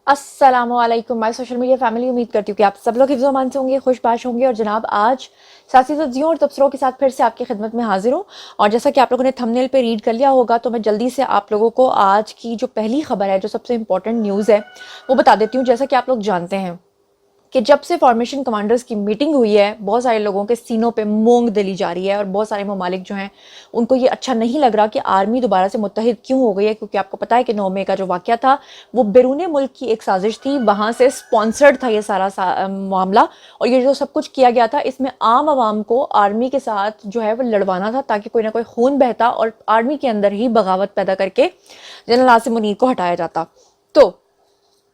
अस्सलाम वालेकुम my social media family. उम्मीद करती हूँ कि आप सब लोग हिफ्ज़ अमान से होंगे, खुशबाश होंगे। और जनाब आज सियासी सब्जियों और तबसरों के साथ फिर से आपकी खिदमत में हाजिर हूँ। और जैसा कि आप लोगों ने थंबनेल पे रीड कर लिया होगा, तो मैं जल्दी से आप लोगों को आज की जो पहली खबर है, जो सबसे इंपॉर्टेंट न्यूज़ है, वो बता देती हूँ। जैसा कि आप लोग जानते हैं कि जब से फॉर्मेशन कमांडर्स की मीटिंग हुई है, बहुत सारे लोगों के सीनों पे मूंग दली जा रही है और बहुत सारे ममालिक जो हैं उनको ये अच्छा नहीं लग रहा कि आर्मी दोबारा से मुत्तहिद क्यों हो गई है। क्योंकि आपको पता है कि 9 मई का जो वाक़या था वो बैरून मुल्क की एक साजिश थी, वहाँ से स्पॉन्सर्ड था ये सारा मामला। और ये जो सब कुछ किया गया था, इसमें आम आवाम को आर्मी के साथ जो है वो लड़वाना था, ताकि कोई ना कोई खून बहता और आर्मी के अंदर ही बगावत पैदा करके जनरल आसिम मुनीर को हटाया जाता। तो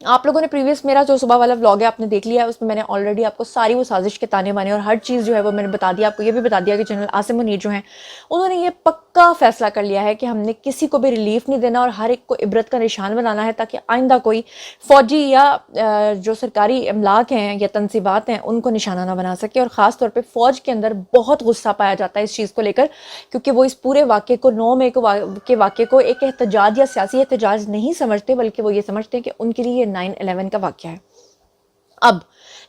आप लोगों ने प्रीवियस मेरा जो सुबह वाला व्लॉग है आपने देख लिया है, उसमें मैंने ऑलरेडी आपको सारी वो साजिश के ताने बाने और हर चीज़ जो है वो मैंने बता दिया। आपको ये भी बता दिया कि जनरल आसिम मुनीर जो हैं उन्होंने ये पक्का फैसला कर लिया है कि हमने किसी को भी रिलीफ नहीं देना और हर एक को इबरत का निशान बनाना है, ताकि आइंदा कोई फौजी या जो सरकारी अमलाक हैं या तनसीबात हैं उनको निशाना ना बना सके। और ख़ास तौर पर फ़ौज के अंदर बहुत गुस्सा पाया जाता है इस चीज़ को लेकर, क्योंकि वो इस पूरे वाक़े को 9 मई के वाक़े को एक एहतजाज या सियासी एहतजाज नहीं समझते, बल्कि वो ये समझते हैं कि उनके लिए 9/11 का वाक़या है। अब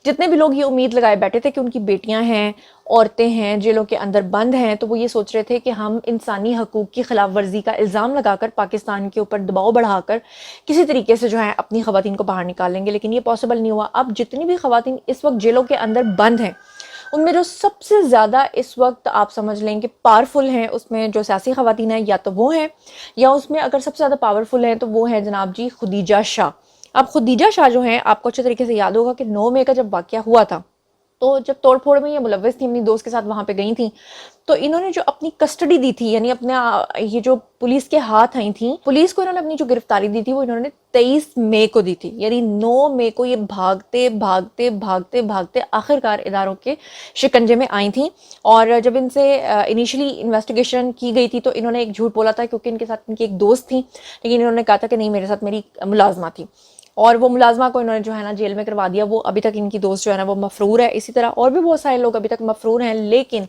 जितने भी लोग ये उम्मीद लगाए बैठे थे कि उनकी बेटियां हैं, औरतें हैं, जेलों के अंदर बंद हैं, तो वो ये सोच रहे थे कि हम इंसानी हकूक़ की खिलाफ वर्जी का इल्ज़ाम लगाकर पाकिस्तान के ऊपर दबाव बढ़ाकर किसी तरीके से जो है अपनी ख़वातीन को बाहर निकाल लेंगे, लेकिन ये पॉसिबल नहीं हुआ। अब जितनी भी ख़वातीन इस वक्त जेलों के अंदर बंद हैं, उनमें जो सबसे ज़्यादा इस वक्त आप समझ लें कि पावरफुल हैं, उसमें जो सियासी ख़वातीन हैं या तो वो हैं, या उसमें अगर सबसे ज़्यादा पावरफुल हैं तो वो हैं जनाब जी खुदीजा शाह। अब खुदीजा शाह जो हैं, आपको अच्छे तरीके से याद होगा कि 9 मई का जब वाक़या हुआ था, तो जब तोड़फोड़ में ये मुलव्वस थी, अपनी दोस्त के साथ वहाँ पे गई थी, तो इन्होंने जो अपनी कस्टडी दी थी, यानी अपने ये जो पुलिस के हाथ आई थी, पुलिस को इन्होंने अपनी जो गिरफ्तारी दी थी वो इन्होंने 23 मई को दी थी। यानी 9 मई को ये भागते भागते भागते भागते आखिरकार इदारों के शिकंजे में आई थी। और जब इनसे इनिशियली इन्वेस्टिगेशन की गई थी तो इन्होंने एक झूठ बोला था, क्योंकि इनके साथ इनकी एक दोस्त थी, लेकिन इन्होंने कहा था कि नहीं, मेरे साथ मेरी मुलाजमा थी। और वो मुलाजमा को इन्होंने जो है ना जेल में करवा दिया। वो अभी तक इनकी दोस्त जो है ना वो मफरूर है। इसी तरह और भी बहुत सारे लोग अभी तक मफरूर हैं, लेकिन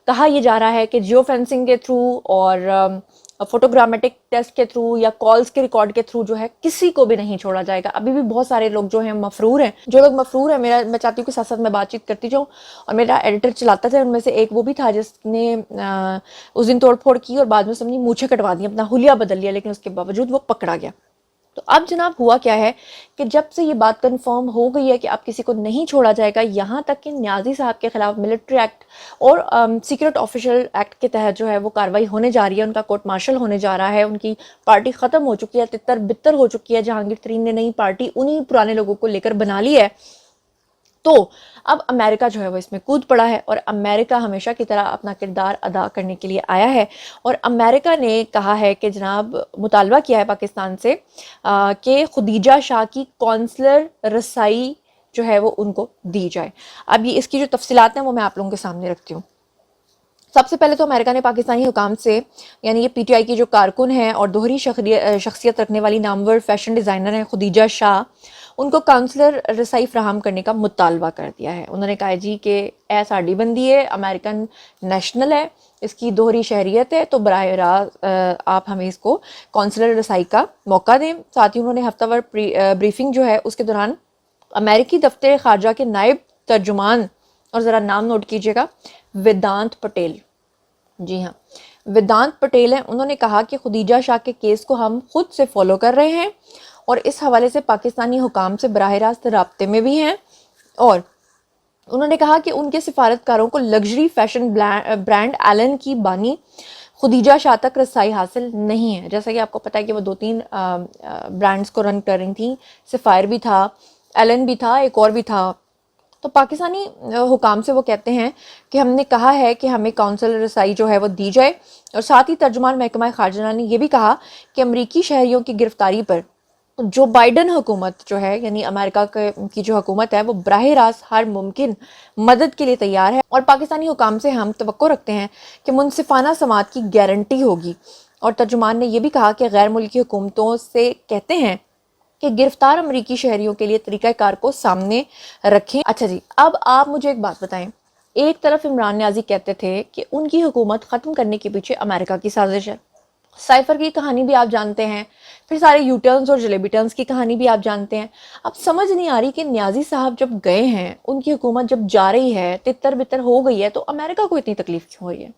कहा यह जा रहा है कि जियो फेंसिंग के थ्रू और फोटोग्रामेटिक टेस्ट के थ्रू या कॉल्स के रिकॉर्ड के थ्रू जो है किसी को भी नहीं छोड़ा जाएगा। अभी भी बहुत सारे लोग जो हैं मफरूर हैं। जो लोग मफरूर हैं, मैं चाहती हूँ कि साथ साथ मैं बातचीत करती जाऊँ। और मेरा एडिटर चलाता था, उनमें से एक वो भी था जिसने उस दिन तोड़फोड़ की और बाद में सबने मूछें कटवा दी, अपना हुलिया बदल लिया, लेकिन उसके बावजूद वो पकड़ा गया। तो अब जनाब हुआ क्या है कि जब से ये बात कंफर्म हो गई है कि अब किसी को नहीं छोड़ा जाएगा, यहाँ तक कि न्याजी साहब के खिलाफ मिलिट्री एक्ट और सीक्रेट ऑफिशियल एक्ट के तहत जो है वो कार्रवाई होने जा रही है। उनका कोर्ट मार्शल होने जा रहा है। उनकी पार्टी ख़त्म हो चुकी है, तितर बितर हो चुकी है। जहांगीर तरीन ने नई पार्टी उन्हीं पुराने लोगों को लेकर बना ली है। तो अब अमेरिका जो है वो इसमें कूद पड़ा है, और अमेरिका हमेशा की तरह अपना किरदार अदा करने के लिए आया है। और अमेरिका ने कहा है कि जनाब मुतालबा किया है पाकिस्तान से कि खुदीजा शाह की कौंसलर रसाई जो है वो उनको दी जाए। अब ये इसकी जो तफसीलात हैं वो मैं आप लोगों के सामने रखती हूँ। सबसे पहले तो अमेरिका ने पाकिस्तानी हुकाम से, यानी ये पीटीआई की जो कारकुन है और दोहरी शख्सियत रखने वाली नामवर फैशन डिज़ाइनर हैं खुदीजा शाह, उनको काउंसलर रसाई फ्राहम करने का मुतालबा कर दिया है। उन्होंने कहा जी कि साड़ी बंदी है, अमेरिकन नेशनल है, इसकी दोहरी शहरियत है, तो बराह रास्त आप हमें इसको काउंसलर रसाई का मौका दें। साथ ही उन्होंने हफ्तावार ब्रीफिंग जो है उसके दौरान अमेरिकी दफ्तर खारजा के नायब तर्जुमान, और ज़रा नाम नोट कीजिएगा, वेदांत पटेल, जी हाँ वेदांत पटेल हैं, उन्होंने कहा कि खुदीजा शाह के केस को हम खुद से फॉलो कर रहे हैं और इस हवाले से पाकिस्तानी हुकाम से बराह रास्त राब्ते में भी हैं। और उन्होंने कहा कि उनके सिफारतकारों को लग्जरी फैशन ब्रांड एलन की बानी खुदीजा शाह तक रसाई हासिल नहीं है। जैसा कि आपको पता है कि वो 2-3 ब्रांड्स को रन कर रही थी, सिफायर भी था, एलन भी था, एक और भी था। तो पाकिस्तानी हुकाम से वो कहते हैं कि हमने कहा है कि हमें काउंसिल रसाई जो है वो दी जाए। और साथ ही तर्जुमान महकमा खारजा ने यह भी कहा कि अमरीकी शहरियों की गिरफ्तारी पर जो बाइडन हुकूमत जो है, यानी अमेरिका की जो हुकूमत है, वो बराह रास्त हर मुमकिन मदद के लिए तैयार है। और पाकिस्तानी हुकाम से हम तवक्को रखते हैं कि मुनसिफाना समात की गारंटी होगी। और तर्जुमान ने यह भी कहा कि गैर मुल्की हुकूमतों से कहते हैं कि गिरफ्तार अमरीकी शहरियों के लिए तरीक़ाकार को सामने रखें। अच्छा जी, अब आप मुझे एक बात बताएं। एक तरफ इमरान न्याजी कहते थे कि उनकी हुकूमत ख़त्म करने के पीछे अमेरिका की साजिश है। साइफर की कहानी भी आप जानते हैं پھر سارے یو ٹرنس اور جلیبی ٹرنس کی کہانی بھی آپ جانتے ہیں. اب سمجھ نہیں آ رہی کہ نیازی صاحب جب گئے ہیں, ان کی حکومت جب جا رہی ہے, تتر بتر ہو گئی ہے, تو امریکہ کو اتنی تکلیف کیوں ہوئی ہے؟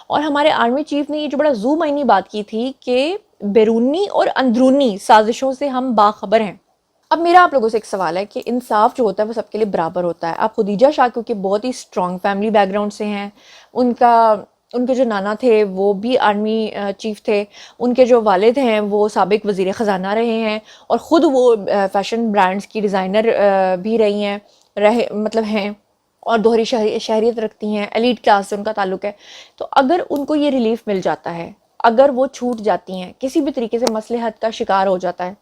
اور ہمارے آرمی چیف نے یہ جو بڑا زو معنی بات کی تھی کہ بیرونی اور اندرونی سازشوں سے ہم باخبر ہیں. اب میرا آپ لوگوں سے ایک سوال ہے کہ انصاف جو ہوتا ہے وہ سب کے لیے برابر ہوتا ہے. آپ خدیجہ شاہ کیونکہ بہت ہی اسٹرانگ فیملی بیک گراؤنڈ سے ہیں, ان کے جو نانا تھے وہ بھی آرمی چیف تھے, ان کے جو والد ہیں وہ سابق وزیر خزانہ رہے ہیں, اور خود وہ فیشن برانڈز کی ڈیزائنر بھی رہی ہیں, ہیں, اور دوہری شہریت رکھتی ہیں, ایلیٹ کلاس سے ان کا تعلق ہے. تو اگر ان کو یہ ریلیف مل جاتا ہے, اگر وہ چھوٹ جاتی ہیں, کسی بھی طریقے سے مصلحت کا شکار ہو جاتا ہے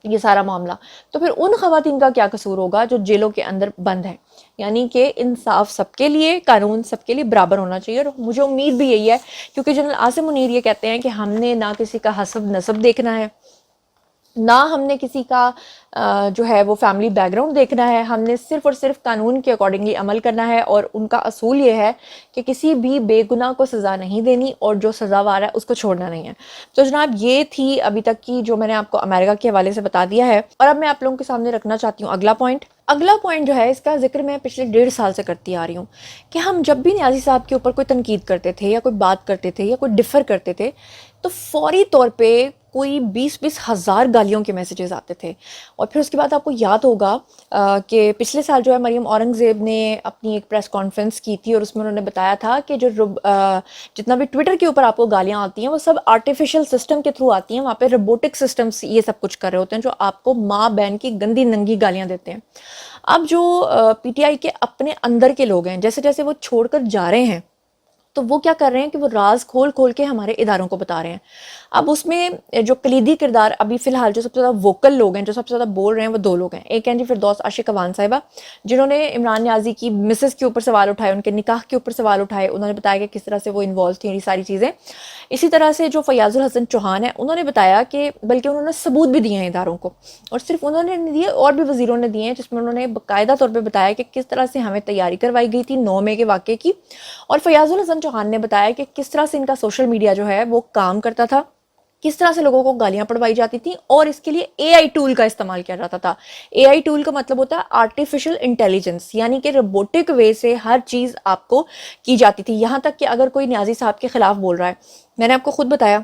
یہ سارا معاملہ, تو پھر ان خواتین کا کیا قصور ہوگا جو جیلوں کے اندر بند ہیں؟ یعنی کہ انصاف سب کے لیے, قانون سب کے لیے برابر ہونا چاہیے. اور مجھے امید بھی یہی ہے, کیونکہ جنرل عاصم منیر یہ کہتے ہیں کہ ہم نے نہ کسی کا حسب نسب دیکھنا ہے, نہ ہم نے کسی کا جو ہے وہ فیملی بیک گراؤنڈ دیکھنا ہے, ہم نے صرف اور صرف قانون کے اکارڈنگلی عمل کرنا ہے. اور ان کا اصول یہ ہے کہ کسی بھی بے گناہ کو سزا نہیں دینی, اور جو سزاوار ہے اس کو چھوڑنا نہیں ہے. تو جناب یہ تھی ابھی تک کی جو میں نے آپ کو امریکہ کے حوالے سے بتا دیا ہے. اور اب میں آپ لوگوں کے سامنے رکھنا چاہتی ہوں اگلا پوائنٹ جو ہے, اس کا ذکر میں پچھلے 1.5 سال سے کرتی آ رہی ہوں, کہ ہم جب بھی نیازی صاحب کے اوپر کوئی تنقید کرتے تھے یا کوئی بات کرتے تھے یا کوئی ڈفر کرتے تھے, تو فوری طور پہ کوئی 20 ہزار گالیوں کے میسیجز آتے تھے. اور پھر اس کے بعد آپ کو یاد ہوگا کہ پچھلے سال جو ہے مریم اورنگزیب نے اپنی ایک پریس کانفرنس کی تھی, اور اس میں انہوں نے بتایا تھا کہ جو جتنا بھی ٹویٹر کے اوپر آپ کو گالیاں آتی ہیں وہ سب آرٹیفیشل سسٹم کے تھرو آتی ہیں, وہاں پہ روبوٹک سسٹمز یہ سب کچھ کر رہے ہوتے ہیں جو آپ کو ماں بہن کی گندی ننگی گالیاں دیتے ہیں. اب جو پی ٹی آئی کے اپنے اندر کے لوگ ہیں, جیسے جیسے وہ چھوڑ کر جا رہے ہیں, تو وہ کیا کر رہے ہیں کہ وہ راز کھول کے ہمارے اداروں کو بتا رہے ہیں. اب اس میں جو کلیدی کردار ابھی فی الحال جو سب سے زیادہ ووکل لوگ ہیں, جو سب سے زیادہ بول رہے ہیں, وہ 2 لوگ ہیں. ایک ہیں جی فردوس عاشق عوان صاحبہ, جنہوں نے عمران نیازی کی مسز کے اوپر سوال اٹھائے, ان کے نکاح کے اوپر سوال اٹھائے, انہوں نے بتایا کہ کس طرح سے وہ انوالو تھیں, یہ ساری چیزیں. اسی طرح سے جو فیاض الحسن چوہان ہیں, انہوں نے بتایا کہ بلکہ انہوں نے ثبوت بھی دیے ہیں اداروں کو, اور صرف انہوں نے نہیں دیے, اور بھی وزیروں نے دیے ہیں, جس میں انہوں نے باقاعدہ طور پہ بتایا کہ کس طرح سے ہمیں تیاری کروائی گئی تھی 9 مئی کے واقعے کی. اور فیاض الحسن چوہان نے بتایا کہ کس طرح سے ان کا سوشل میڈیا جو ہے وہ کام کرتا تھا, کس طرح سے لوگوں کو گالیاں پڑھوائی جاتی تھیں, اور اس کے لیے اے آئی ٹول کا استعمال کیا جاتا تھا. اے آئی ٹول کا مطلب ہوتا ہے آرٹیفیشل انٹیلیجنس, یعنی کہ روبوٹک وے سے ہر چیز آپ کو کی جاتی تھی. یہاں تک کہ اگر کوئی نیازی صاحب کے خلاف بول رہا ہے, میں نے آپ کو خود بتایا,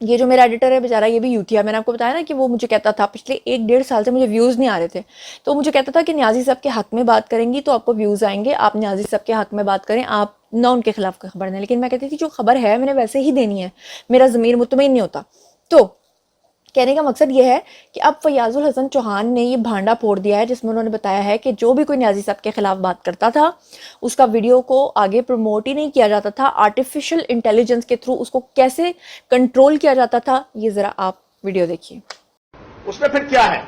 یہ جو میرا ایڈیٹر ہے بیچارہ یہ بھی یوٹیا, میں نے آپ کو بتایا نا کہ وہ مجھے کہتا تھا پچھلے 1.5 سال سے مجھے ویوز نہیں آ رہے تھے, تو مجھے کہتا تھا کہ نیازی صاحب کے حق میں بات کریں گی تو آپ کو ویوز آئیں گے, آپ نیازی صاحب کے حق میں بات کریں, آپ نہ ان کے خلاف کوئی خبر نہیں. لیکن میں کہتی تھی جو خبر ہے میں نے ویسے ہی دینی ہے, میرا ضمیر مطمئن نہیں ہوتا. تو کہنے کا مقصد یہ ہے کہ اب فیاض الحسن چوہان نے یہ بھانڈا پھوڑ دیا ہے, جس میں انہوں نے بتایا ہے کہ جو بھی کوئی نیازی صاحب کے خلاف بات کرتا تھا اس کا ویڈیو کو آگے پروموٹ ہی نہیں کیا جاتا تھا, آرٹیفیشل انٹیلیجنس کے تھرو اس کو کیسے کنٹرول کیا جاتا تھا. یہ ذرا آپ ویڈیو دیکھیے. اس میں پھر کیا ہے,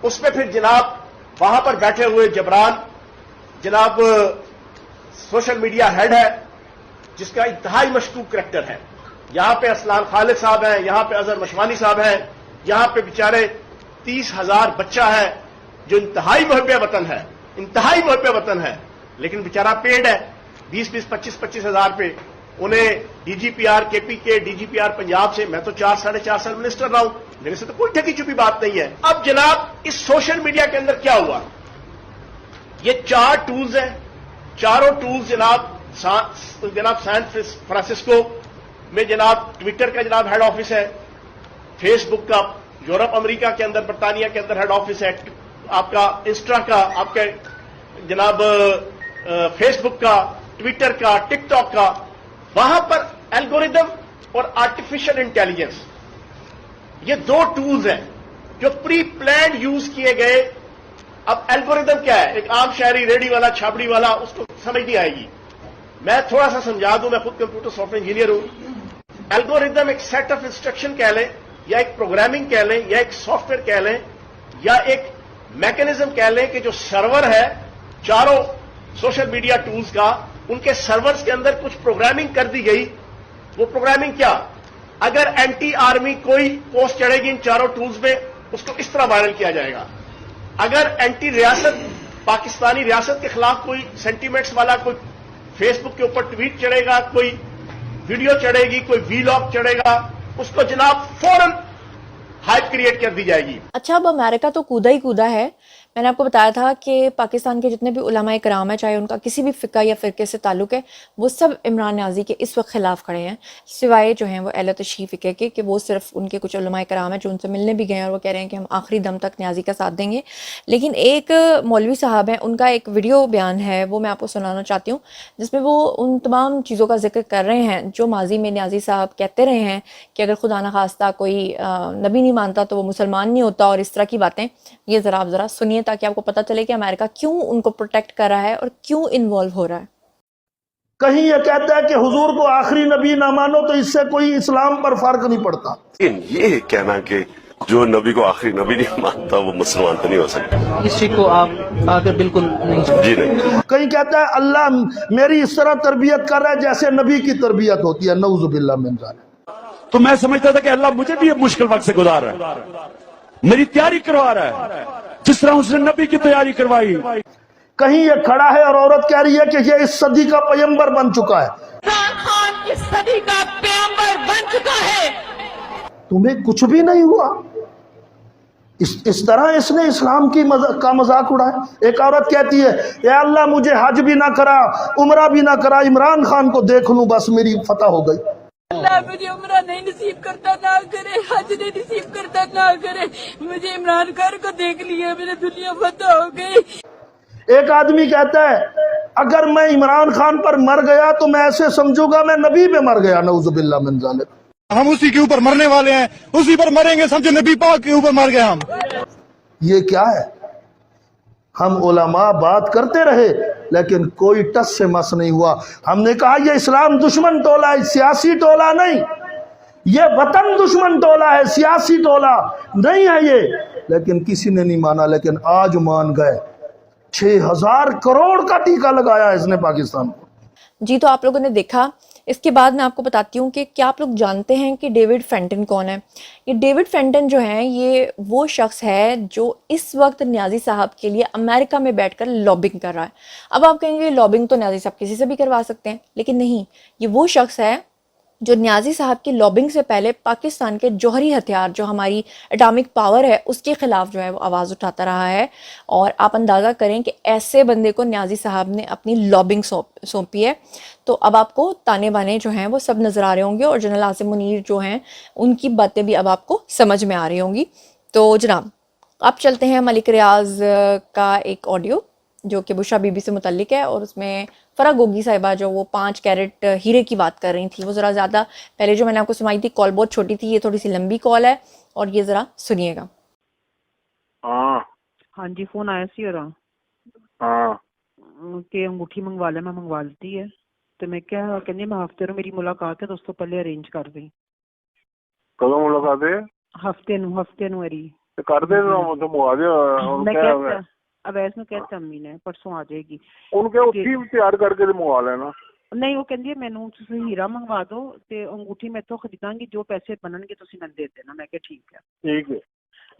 اس میں پھر جناب وہاں پر بیٹھے ہوئے جبران جناب سوشل میڈیا ہیڈ ہے, جس کا انتہائی مشکوک کریکٹر ہے. یہاں پہ اسلام خالد صاحب ہیں, یہاں پہ اظہر مشوانی صاحب ہیں, یہاں پہ بیچارے 30,000 بچہ ہے جو انتہائی محب وطن ہے, لیکن بیچارہ پیڈ ہے 20-25 ہزار پہ. انہیں D G P are K P K, D G P R Punjab سے, میں تو 4-4.5 سال منسٹر رہا ہوں, میرے سے تو کوئی ٹھکی چھپی بات نہیں ہے. اب جناب اس سوشل میڈیا کے اندر کیا ہوا, یہ 4 ٹولز ہیں, چاروں ٹولز جناب سان فرانسسکو میں جناب ٹویٹر کا جناب ہیڈ آفس ہے, فیس بک کا یورپ امریکہ کے اندر برطانیہ کے اندر ہیڈ آفس ہے, آپ کا انسٹا کا, آپ کے جناب فیس بک کا, ٹویٹر کا, ٹک ٹاک کا, وہاں پر الگوریدم اور آرٹیفیشل انٹیلیجنس یہ 2 ٹولز ہیں جو پری پلانڈ یوز کیے گئے. اب الگوریدم کیا ہے, ایک عام شہری ریڈی والا چھاپڑی والا اس کو سمجھ نہیں آئے گی, میں تھوڑا سا سمجھا دوں, میں خود کمپیوٹر سافٹ ویئر انجینئر ہوں. الگوریدم ایک سیٹ آف انسٹرکشن کہہ لیں, یا ایک پروگرامنگ کہہ لیں, یا ایک سافٹ ویئر کہہ لیں, یا ایک میکینزم کہہ لیں کہ جو سرور ہے چاروں سوشل میڈیا ٹولز کا, ان کے سرورز کے اندر کچھ پروگرامنگ کر دی گئی. وہ پروگرامنگ کیا, اگر اینٹی آرمی کوئی پوسٹ چڑھے گی ان چاروں ٹولز میں, اس کو اس طرح وائرل کیا جائے گا. اگر اینٹی ریاست پاکستانی ریاست کے خلاف کوئی سینٹیمنٹس والا کوئی فیس بک کے اوپر ٹویٹ چڑھے گا, کوئی ویڈیو چڑھے گی, کوئی وی لاگ چڑھے گا, اس کو جناب فوراً हाइप क्रिएट कर दी जाएगी। अच्छा, अब अमेरिका तो कूदा ही कूदा है। मैंने आपको बताया था कि पाकिस्तान के जितने भी उलमा इकराम है, चाहे उनका किसी भी फ़िक़्ह या फ़िरके से ताल्लुक़ है, वो सब इमरान न्याज़ी के इस वक्त ख़िलाफ़ खड़े हैं, सिवाय जो हैं वो अहले तशरीफ़ फ़िक़्ह के, कि वो सिर्फ उनके कुछ उलमा इकराम हैं जो उनसे मिलने भी गए हैं और वो कह रहे हैं कि हम आखिरी दम तक न्याज़ी का साथ देंगे। लेकिन एक मौलवी साहब हैं, उनका एक वीडियो बयान है, वो मैं आपको सुनाना चाहती हूँ, जिसमें वो उन तमाम चीज़ों का ज़िक्र कर रहे हैं जो माजी में न्याज़ी साहब कहते रहे हैं कि अगर खुदा न खास्ता कोई नबी नहीं मानता तो वो मुसलमान नहीं होता, और इस तरह की बातें। ये आप ज़रा सुनिए ताकि आपको पता चले कि अमेरिका क्यों उनको प्रोटेक्ट कर रहा है और क्यों इन्वॉल्व हो रहा है। कहीं ये कहता है कि हुजूर को आखिरी नबी ना मानो तो इससे कोई इस्लाम पर फर्क नहीं पड़ता। लेकिन ये कहना कि जो नबी को आखिरी नबी नहीं मानता वो मुसलमान तो नहीं हो सकता, इस चीज को आप आगे बिल्कुल नहीं। जी नहीं। कहीं कहता है अल्लाह मेरी इस तरह तरबियत कर रहा है जैसे नबी की तरबियत होती है, नऊजुबिल्लाह मिन ज़ालिक। तो मैं समझता था कि अल्लाह मुझे भी मुश्किल वक्त से गुजार रहा है, मेरी तैयारी करवा रहा है जिस तरह उसने नबी की तैयारी करवाई। कहीं ये खड़ा है और औरत कह रही है कि ये इस सदी का पैगंबर बन चुका है। इमरान खान इस सदी का पैगंबर बन चुका है। तुम्हें कुछ भी नहीं हुआ। इस तरह इसने इस्लाम का मजाक उड़ाया। एक औरत कहती है या अल्लाह मुझे हज भी ना करा, उमरा भी ना करा, इमरान खान को देख लूं बस मेरी फतह हो गई। अल्लाह मुझे उमरा नहीं नसीब करता ना करे, हज नहीं नसीब करता ना करे, मुझे इमरान खान को देख लिया, मेरी दुनिया फतह हो गई। एक आदमी कहता है अगर मैं इमरान खान पर मर गया तो मैं ऐसे समझूंगा मैं नबी पे मर गया, नऊजुबिल्लाह मिन ज़ालिक। हम उसी के ऊपर मरने वाले हैं, उसी पर मरेंगे, समझो नबी पाक के ऊपर मर गए हम। ये क्या है? हम उलमा बात करते रहे लेकिन कोई टस से मस नहीं हुआ। हमने कहा ये इस्लाम दुश्मन टोला है, सियासी टोला नहीं, ये वतन दुश्मन टोला है, सियासी टोला नहीं है ये। लेकिन किसी ने नहीं माना, लेकिन आज मान गए। 6,000 करोड़ का टीका लगाया इसने पाकिस्तान को। जी, तो आप लोगों ने देखा। इसके बाद मैं आपको बताती हूँ कि क्या आप लोग जानते हैं कि डेविड फेंटन कौन है। ये डेविड फेंटन जो है ये वो शख्स है जो इस वक्त न्याज़ी साहब के लिए अमेरिका में बैठकर लॉबिंग कर रहा है। अब आप कहेंगे लॉबिंग तो न्याज़ी साहब किसी से भी करवा सकते हैं, लेकिन नहीं, ये वो शख्स है जो न्याज़ी साहब की लॉबिंग से पहले पाकिस्तान के जौहरी हथियार जो हमारी एटॉमिक पावर है उसके ख़िलाफ़ जो है वो आवाज़ उठाता रहा है। और आप अंदाज़ा करें कि ऐसे बंदे को न्याज़ी साहब ने अपनी लॉबिंग सौंपी है। तो अब आपको ताने बाने जो हैं वो सब नज़र आ रहे होंगे और जनरल आसिम मुनीर जो हैं उनकी बातें भी अब आपको समझ में आ रही होंगी। तो जनाब अब चलते हैं मलिक रियाज का एक ऑडियो जो कि बुशरा बीबी से मुतल्लिक है, और उसमें फ़रा गोगी साहिबा जो वो 5 कैरेट हीरे की बात कर रही थी, वो ज़रा ज़्यादा पहले जो मैंने आपको सुनाई थी कॉल बहुत छोटी थी, ये थोड़ी सी लंबी कॉल है और ये ज़रा सुनिएगा। हाँ जी, फोन आया सी और कि अंगूठी मंगवा ले, मैं मंगवा लेती है। तो मैं क्या कहनी मैं हफ्ते नु मेरी मुलाकात है तो उस तो पहले अरेंज कर दी। कदों मुलाकात है? हफ्ते नु अरी तो कर दे तो मंगवा दे। मैं कहता अब ऐसा कहता अम्मी ने परसों आ जाएगी। उनके उठी तैयार करके मंगवा लेना। नहीं वो कहती है मैनू तुसीं हीरा मंगवा दो ते अंगूठी मैं तो खरीदांगी, जो पैसे बननगे तुसीं मैनू दे देना। मैं कहा ठीक है। ठीक है।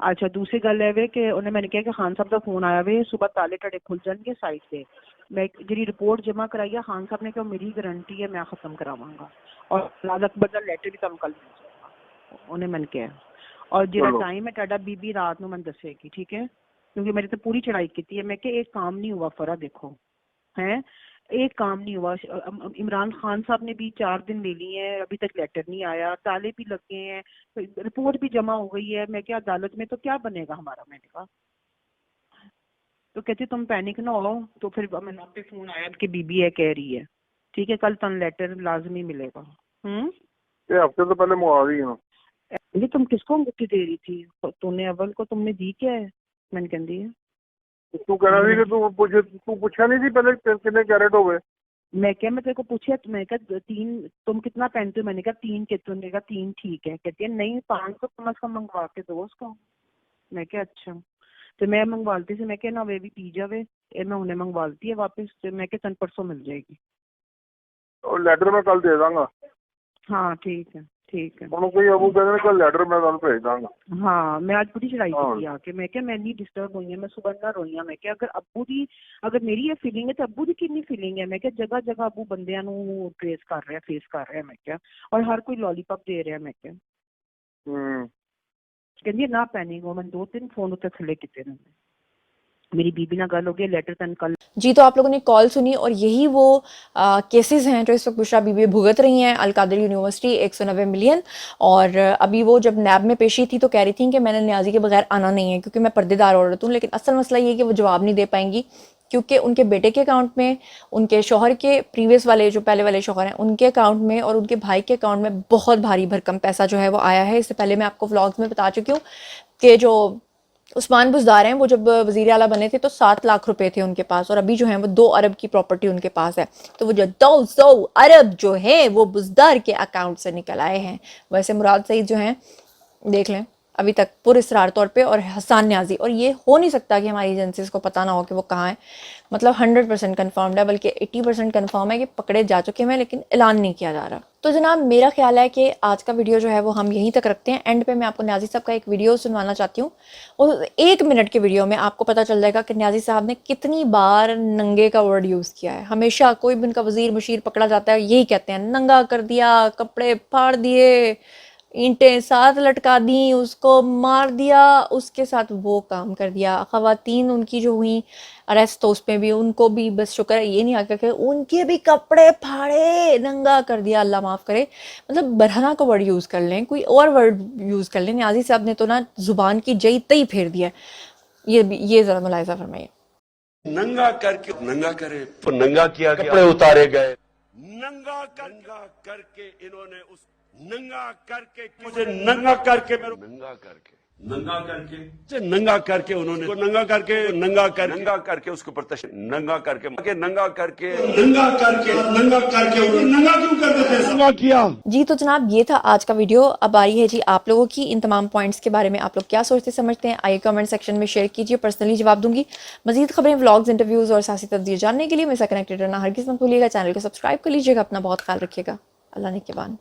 अच्छा, दूसरी गल है वे कि उन्हें मैंने कहा कि खान साहब का फोन आया वे सुबह ताले टड़े खुल जाएंगे साइड से। मैं जी रिपोर्ट जमा कराई है, खान साहब ने कहा मेरी गारंटी है मैं खत्म करावांगा और लाल अकबर का लेटर भी तुम कल मिल जाएगा उन्हें मैंने कहा। और जो टाइम है टाडा बीबी रात में मैं दसेगी, ठीक है, क्योंकि मेरी तो पूरी चढ़ाई की है। मैं कि एक काम नहीं हुआ फरा, देखो हैं एक काम नहीं हुआ। इमरान खान साहब ने भी 4 दिन ले लिए हैं, अभी तक लेटर नहीं आया, ताले भी लग गए हैं, रिपोर्ट भी जमा हो गई है। मैं क्या अदालत में तो क्या बनेगा हमारा। मैंने कहा तो कहती तुम पैनिक ना हो। तो फिर मैंने पे फोन आया कि बीबी है कह रही है ठीक है कल तन लेटर लाजमी मिलेगा। ये हफ्ते तो पहले मंगवा दी हूँ। ये तुम किसको अंगूठी दे रही थी? तूने अव्वल को तुमने दी क्या है? मैंने कह दी है तू कह रही थी कि तू पूछा नहीं थी पहले कितने कैरेट हो गए? मैं क्या मैं तेरे को पूछा, मैं कहा 3 तुम कितना पहनते हो? मैंने कहा 3 के, तुमने कहा 3 ठीक है। कहती है नहीं 500 कम अज कम मंगवा के दो उसको। मैं क्या अच्छा, तो मैं मंगवाती से मैं क्या ना वे भी पी जावे, मैं उन्हें मंगवाती है वापस। तो मैं क्या 10 परसों मिल जाएगी। और लेटर मैं कल दे दूंगा। हाँ ठीक है ठीक है। कोई अबू कहते कल लेटर मैं तुम भेज दूंगा। हाँ मैं आज पूरी चढ़ाई की आके मैं क्या मैं नहीं डिस्टर्ब हुई है, मैं सुबह ना रोई हूं। मैं क्या अगर मेरी ये फीलिंग है तो अबू की कितनी फीलिंग है। मैं क्या जगह जगह अबू बंदियां नू ट्रेस कर रहे हैं, फेस कर रहे हैं। मैं क्या और हर कोई लॉलीपॉप दे रहा है। मैं क्या ਕਹਿੰਦੀ ਨਾ ਪੈਨਿੰग ਉਹ ਮੈਂ 2-3 ਫੋਨ ਉੱਤੇ ਥੱਲੇ ਕੀਤੇ ਨੇ मेरी बीबी ना गल हो गई लेटर तन कल। जी, तो आप लोगों ने कॉल सुनी और यही वो केसेस हैं जो इस वक्त बुशरा बीबी भुगत रही हैं। अल कादर यूनिवर्सिटी 190 मिलियन, और अभी वो जब नैब में पेशी थी तो कह रही थी कि मैंने न्याजी के बगैर आना नहीं है क्योंकि मैं पर्देदार औरत हूँ, लेकिन असल मसला ये है कि वो जवाब नहीं दे पाएंगी क्योंकि उनके बेटे के अकाउंट में, उनके शौहर के प्रीवियस वाले जो पहले वाले शौहर हैं उनके अकाउंट में और उनके भाई के अकाउंट में बहुत भारी भरकम पैसा जो है वो आया है। इससे पहले मैं आपको व्लॉग्स में बता चुकी हूँ कि जो उस्मान बुज़दार हैं वो जब वज़ीर आला बने थे तो 7 लाख रुपए थे उनके पास, और अभी जो है वो 2 अरब की प्रॉपर्टी उनके पास है। तो वो जो 200 अरब जो है वो बुज़दार के अकाउंट से निकल आए हैं। वैसे मुराद सईद जो हैं देख लें अभी तक पुरस्रार तौर पे, और हसन न्याजी, और ये हो नहीं सकता कि हमारी एजेंसीज को पता ना हो कि वो कहाँ हैं। मतलब 100% कन्फर्म्ड है, बल्कि 80% कन्फर्म है कि पकड़े जा चुके हैं, लेकिन ऐलान नहीं किया जा रहा। तो जनाब मेरा ख्याल है कि आज का वीडियो जो है वो हम यहीं तक रखते हैं। एंड पे मैं आपको न्याजी साहब का एक वीडियो सुनवाना चाहती हूँ, और 1 मिनट के वीडियो में आपको पता चल जाएगा कि न्याजी साहब ने कितनी बार नंगे का वर्ड यूज़ किया है। हमेशा कोई भी उनका वज़ीर मुशीर पकड़ा जाता है यही कहते हैं, नंगा कर दिया, कपड़े फाड़ दिए, ईंटें साथ लटका दी, उसको मार दिया, उसके साथ वो काम कर दिया। ख़वातीन उनकी जो हुई अरेस्ट तो उसमें भी उनको भी बस शुक्र है ये नहीं आया कि उनके भी कपड़े फाड़े, नंगा कर दिया, अल्लाह माफ़ करे। मतलब बरहना का वर्ड यूज़ कर लें, कोई और वर्ड यूज़ कर लें। न्याजी साहब ने तो ना ज़ुबान की जई तई फेर दिया है। ये ज़रा मुलाहिज़ा फरमाइए। नंगा करके नंगा करे तो नंगा किया, कपड़े उतारे गए, नंगा करके इन्होंने उस नंगा करके मुझे नंगा करके नंगा करके उन्होंने नंगा करके उसके ऊपर नंगा करके नंगा करके नंगा क्यों कर देते हैं, नंगा किया। जी, तो जनाब ये था आज का वीडियो। अब आ रही है जी आप लोगों की इन तमाम पॉइंट्स के बारे में आप लोग क्या सोचते समझते हैं, आइए कमेंट सेक्शन में शेयर कीजिए, पर्सनली जवाब दूंगी। मजीद खबरें, व्लॉग्स, इंटरव्यूज़ और सियासी तज्ज़िये जानने के लिए मेरे साथ कनेक्टेड रहना हरगिज़ मत भूलिएगा। चैनल को सब्सक्राइब कर लीजिएगा। अपना बहुत ख्याल रखिएगा। अल्लाह ने के बान।